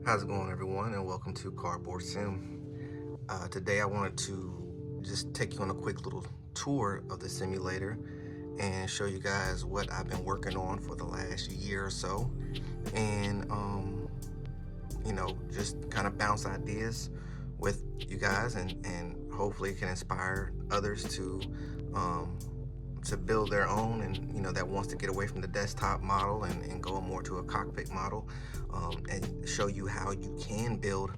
How's it going, everyone, and welcome to CarboardSim. Today I wanted to just take you on a quick little tour of the simulator and show you guys what I've been working on for the last year or so, and just kind of bounce ideas with you guys, and hopefully it can inspire others to build their own, and that wants to get away from the desktop model and go more to a cockpit model, and show you how you can build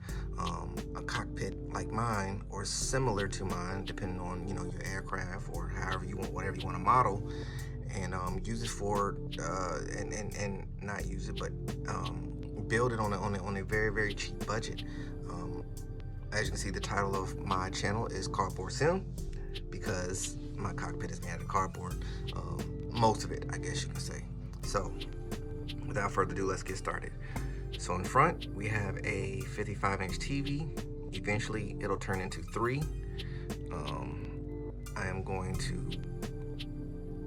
a cockpit like mine or similar to mine, depending on your aircraft or however you want, whatever you want to model, and use it for and not use it, but build it on a very, very cheap budget. As you can see, the title of my channel is CarboardSim because my cockpit is made out of cardboard, most of it, I guess you can say. So without further ado, let's get started. So in front we have a 55-inch TV. Eventually it'll turn into 3. I am going to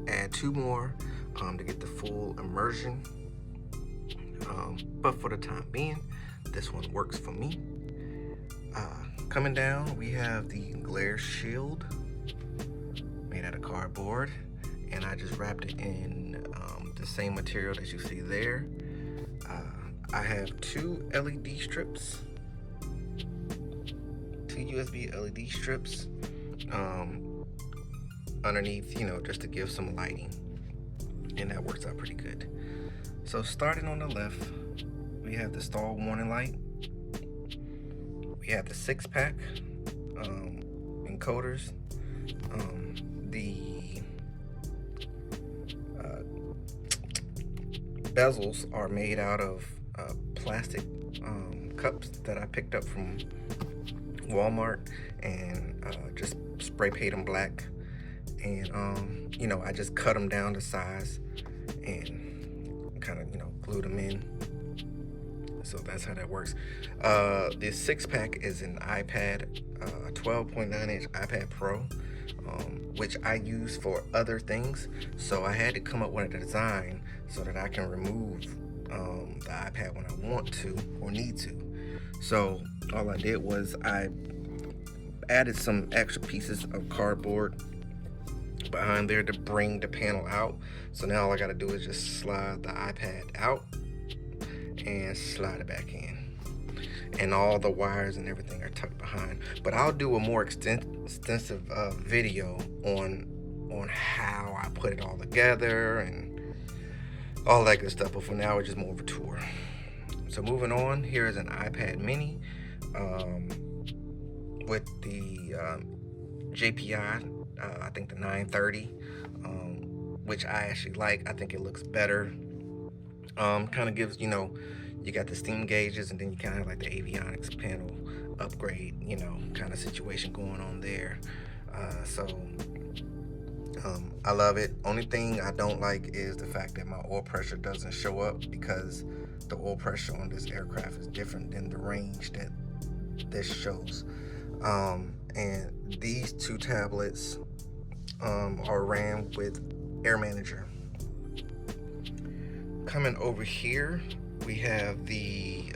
add 2 more to get the full immersion, but for the time being, this one works for me. Coming down, we have the glare shield made out of cardboard, and I just wrapped it in the same material that you see there. I have 2 LED strips, 2 USB LED strips underneath, just to give some lighting, and that works out pretty good. So starting on the left, we have the stall warning light. We have the 6-pack encoders. The bezels are made out of plastic cups that I picked up from Walmart, and just spray paint them black, and I just cut them down to size and kind of glued them in. So that's how that works. This 6-pack is an iPad, a 12.9-inch iPad Pro, which I use for other things. So I had to come up with a design so that I can remove the iPad when I want to or need to. So all I did was I added some extra pieces of cardboard behind there to bring the panel out. So now all I got to do is just slide the iPad out and slide it back in, and all the wires and everything are tucked behind. But I'll do a more extensive video on how I put it all together and all that good stuff, but for now it's just more of a tour. So moving on, here is an iPad mini with the JPI, I think the 930, which I actually like. I think it looks better. Kind of gives, you got the steam gauges, and then you kind of have like the avionics panel upgrade, kind of situation going on there. So I love it. Only thing I don't like is the fact that my oil pressure doesn't show up, because the oil pressure on this aircraft is different than the range that this shows. And these 2 tablets are ran with Air Manager. Coming over here, we have the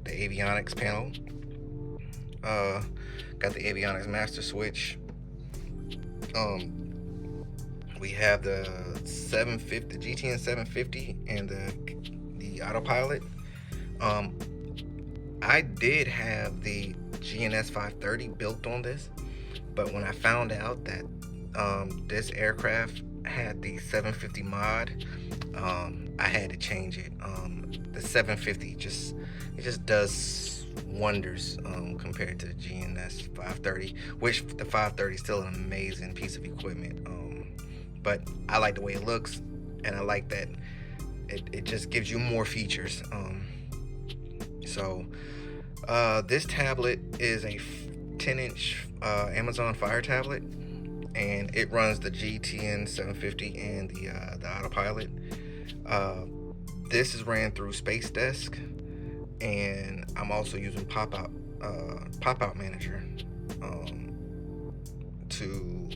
avionics panel. Got the avionics master switch. We have the 750, GTN 750, and the autopilot. I did have the GNS 530 built on this, but when I found out that this aircraft had the 750 mod, I had to change it. The 750 just does wonders compared to the GNS 530, which the 530 is still an amazing piece of equipment. But I like the way it looks, and I like that it just gives you more features. So this tablet is a 10-inch Amazon Fire tablet, and it runs the GTN 750 and the autopilot. This is ran through Space Desk, and I'm also using pop-out manager to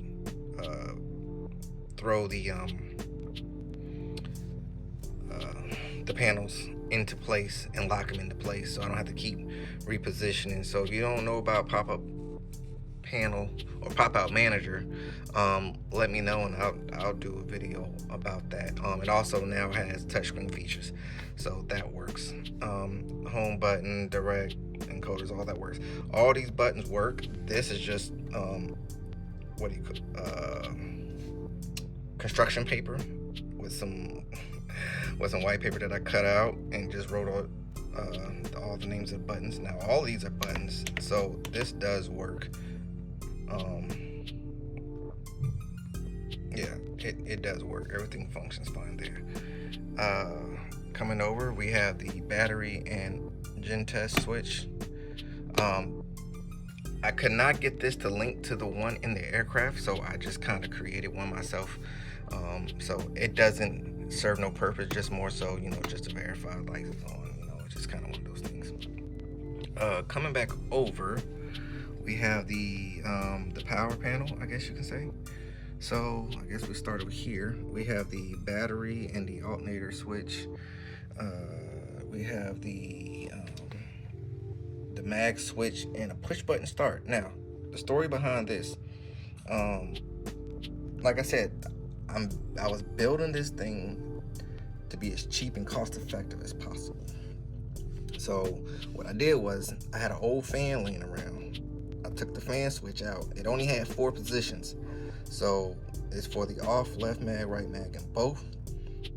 throw the panels into place and lock them into place, so I don't have to keep repositioning. So if you don't know about pop-up panel or pop-out manager, let me know and I'll do a video about that. It also now has touchscreen features, so that works. Home button, direct, encoders, all that works. All these buttons work. This is just what do you call construction paper with some white paper that I cut out and just wrote all the names of the buttons. Now all these are buttons, so this does work. Yeah, it does work. Everything functions fine there. Coming over, we have the battery and gen test switch. I could not get this to link to the one in the aircraft, so I just kind of created one myself. So it doesn't serve no purpose, just more so, just to verify lights is on. It's just kind of one of those things. Coming back over, we have the power panel, I guess you can say. So I guess we start over here. We have the battery and the alternator switch. We have the mag switch and a push button start. Now, the story behind this, like I said, I was building this thing to be as cheap and cost effective as possible. So what I did was, I had an old fan laying around. I took the fan switch out. It only had 4 positions. So it's for the off, left mag, right mag, and both.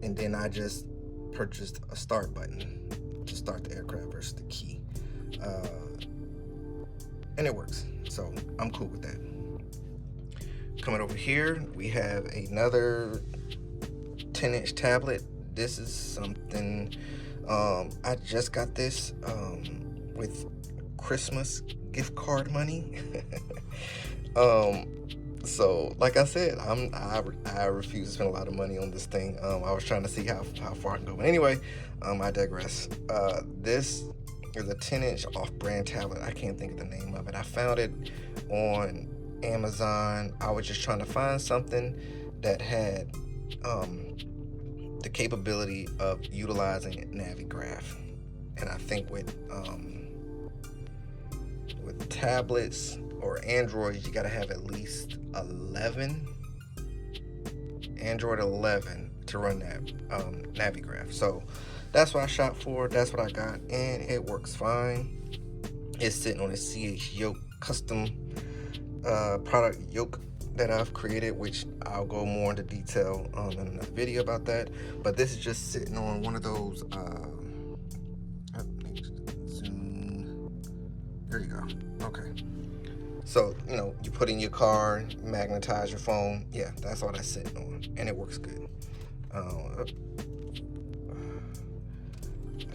And then I just purchased a start button to start the aircraft versus the key. And it works, so I'm cool with that. Coming over here, we have another 10-inch tablet. This is something, I just got this with Christmas gift card money. So like I said, I refuse to spend a lot of money on this thing. I was trying to see how far I can go, but anyway, I digress. This is a 10-inch off-brand tablet. I can't think of the name of it. I found it on Amazon. I was just trying to find something that had the capability of utilizing Navigraph. And I think with tablets or Androids, you gotta have at least 11 Android 11 to run that Navigraph. So that's what I shot for. That's what I got, and it works fine. It's sitting on a CH yoke custom product yoke that I've created, which I'll go more into detail in another video about that. But this is just sitting on one of those. There you go. Okay. So you put in your car, magnetize your phone. Yeah, that's all that's sitting on, and it works good.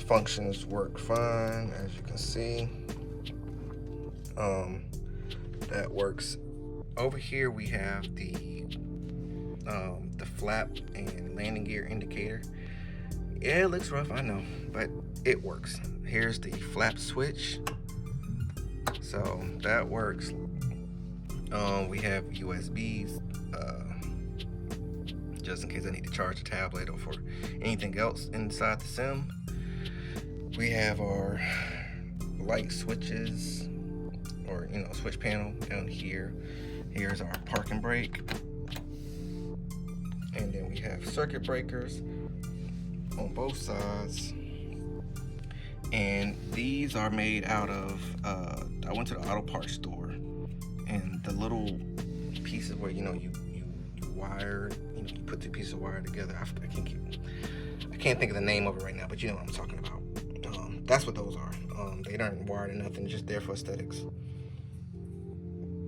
Functions work fine, as you can see. That works. Over here we have the flap and landing gear indicator. Yeah, it looks rough, I know, but it works. Here's the flap switch, so that works. We have USBs, just in case I need to charge a tablet or for anything else inside the sim. We have our light switches, or switch panel down here. Here's our park and brake, and then we have circuit breakers on both sides. And these are made out of I went to the auto parts store, and the little pieces where you wire, you put the piece of wire together. I can't think of the name of it right now, but you know what I'm talking about. That's what those are. They aren't wired or nothing, just there for aesthetics.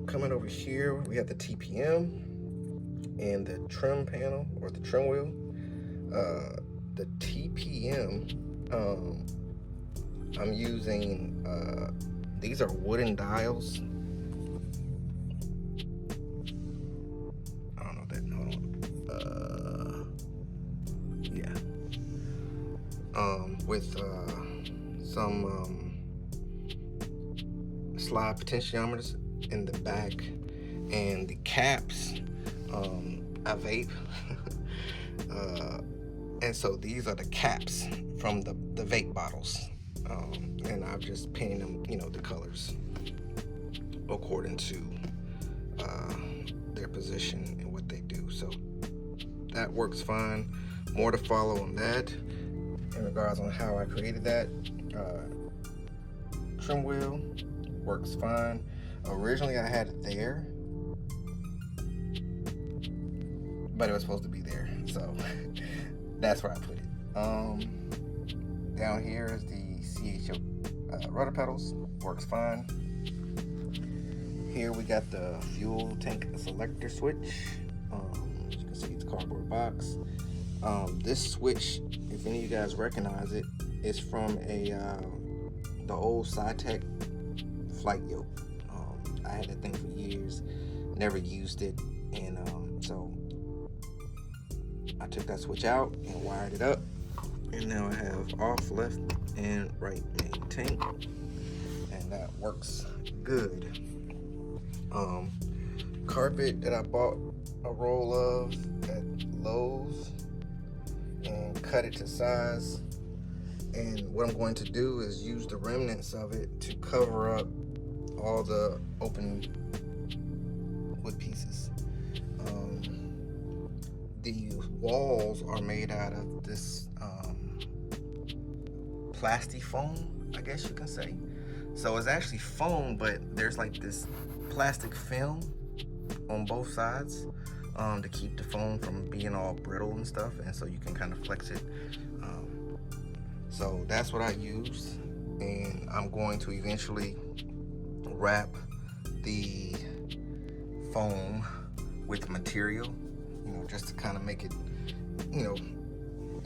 Coming over here, we have the TPM and the trim panel, or the trim wheel. The TPM, I'm using, these are wooden dials. I don't know that, hold on. Yeah. With some slide potentiometers in the back, and the caps, I vape. And so these are the caps from the vape bottles. And I've just painted them, the colors according to their position and what they do. So that works fine. More to follow on that in regards on how I created that. Trim wheel works fine. Originally I had it there, but it was supposed to be there, so that's where I put it. Down here is the CHO rudder pedals, works fine. Here we got the fuel tank selector switch. As you can see, it's a cardboard box. This switch, if any of you guys recognize it, is from the old SciTech flight yoke. I had that thing for years, never used it, and so I took that switch out and wired it up, and now I have off, left, and right main tank, and that works good. Carpet that I bought a roll of at Lowe's and cut it to size, and what I'm going to do is use the remnants of it to cover up all the open wood pieces. The walls are made out of this plastic foam, I guess you can say. So it's actually foam, but there's like this plastic film on both sides to keep the foam from being all brittle and stuff, and so you can kind of flex it. So that's what I used, and I'm going to eventually wrap the foam with material, just to kind of make it,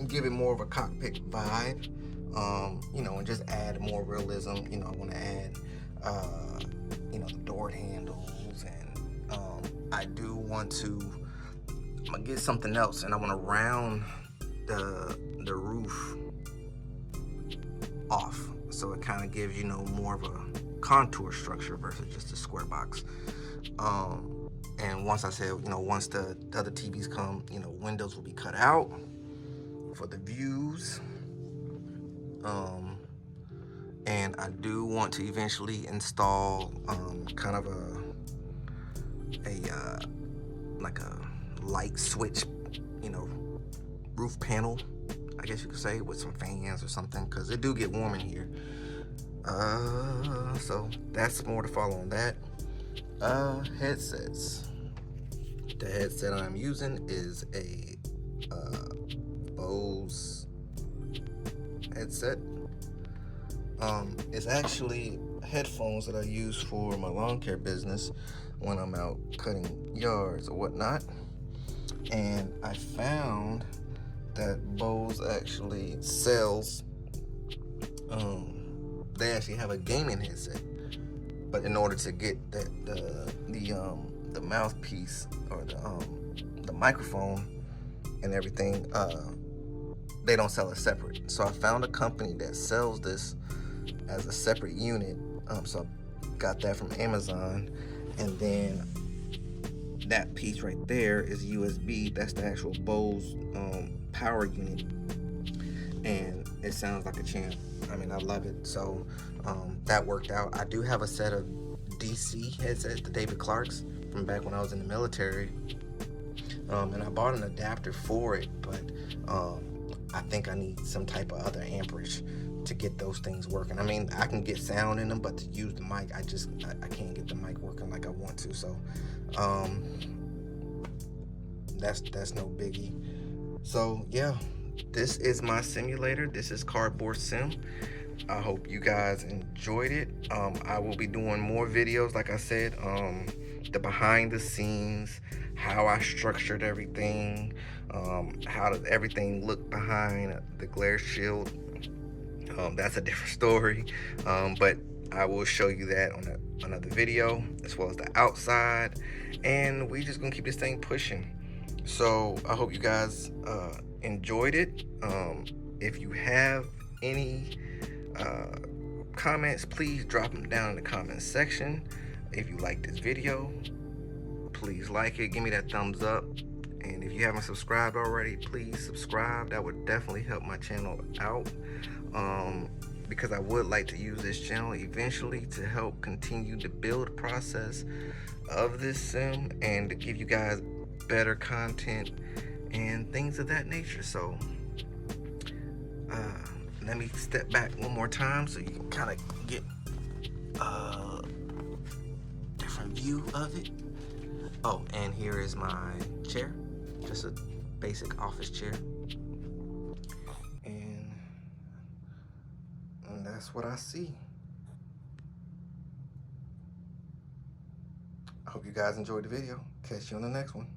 give it more of a cockpit vibe, and just add more realism. I want to add, the door handles, and I do want to, I'm gonna get something else, and I want to round the roof off, so it kind of gives more of a contour structure versus just a square box. And once I said, once the other TVs come, windows will be cut out for the views. And I do want to eventually install kind of like a light switch, roof panel, I guess you could say, with some fans or something, because it do get warm in here. So that's more to follow on that. Headsets. The headset I'm using is a Bose headset. It's actually headphones that I use for my lawn care business when I'm out cutting yards or whatnot. And I found that Bose actually sells, they actually have a gaming headset, but in order to get the mouthpiece or the microphone and everything, they don't sell it separate. So I found a company that sells this as a separate unit. So I got that from Amazon, and then that piece right there is USB. That's the actual Bose power unit, and it sounds like a champ. I mean, I love it. So that worked out. I do have a set of DC headsets, the David Clarks, from back when I was in the military, and I bought an adapter for it, but I think I need some type of other amperage to get those things working. I mean, I can get sound in them, but to use the mic, I can't get the mic working like I want to. So that's no biggie. So yeah, this is my simulator. This is CardboardSim. I hope you guys enjoyed it. I will be doing more videos, like I said, the behind the scenes, how I structured everything, how does everything look behind the glare shield. That's a different story, but I will show you that on another video, as well as the outside, and we just gonna keep this thing pushing. So I hope you guys enjoyed it. If you have any comments, please drop them down in the comments section. If you like this video, please like it, give me that thumbs up, And if you haven't subscribed already, please subscribe. That would definitely help my channel out, because I would like to use this channel eventually to help continue the build process of this sim and to give you guys better content and things of that nature. So let me step back one more time so you can kind of get a different view of it. Oh, and here is my chair, just a basic office chair, and that's what I see. I hope you guys enjoyed the video. Catch you on the next one.